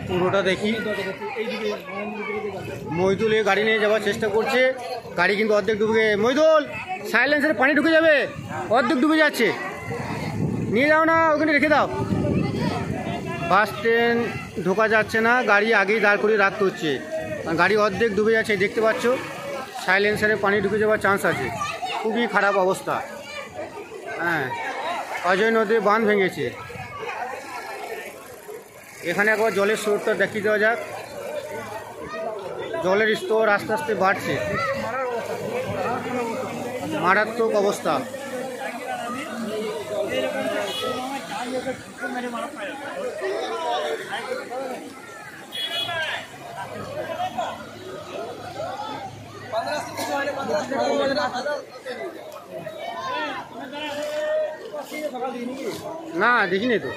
পুরোটা দেখি। মইদুল এই গাড়ি নিয়ে যাওয়ার চেষ্টা করছে, গাড়ি কিন্তু অর্ধেক ডুবে। মইদুল সাইলেন্সের পানি ঢুকে যাবে, অর্ধেক ডুবে যাচ্ছে, নিয়ে যাও না, ওখানে রেখে দাও। বাস ট্রেন ঢোকা যাচ্ছে না, গাড়ি আগেই দাঁড় করিয়ে রাখতে হচ্ছে, গাড়ি অর্ধেক ডুবে যাচ্ছে। দেখতে পাচ্ছ সাইলেন্সারে পানি ঢুকে যাওয়ার চান্স আছে, খুবই খারাপ অবস্থা। হ্যাঁ, অজয় নদীর বাঁধ ভেঙেছে। এখানে একবার জলের স্রোতটা দেখিয়ে দেওয়া যাক। জলের স্তর আস্তে আস্তে বাড়ছে, মারাত্মক অবস্থা। না দেখিনি তো।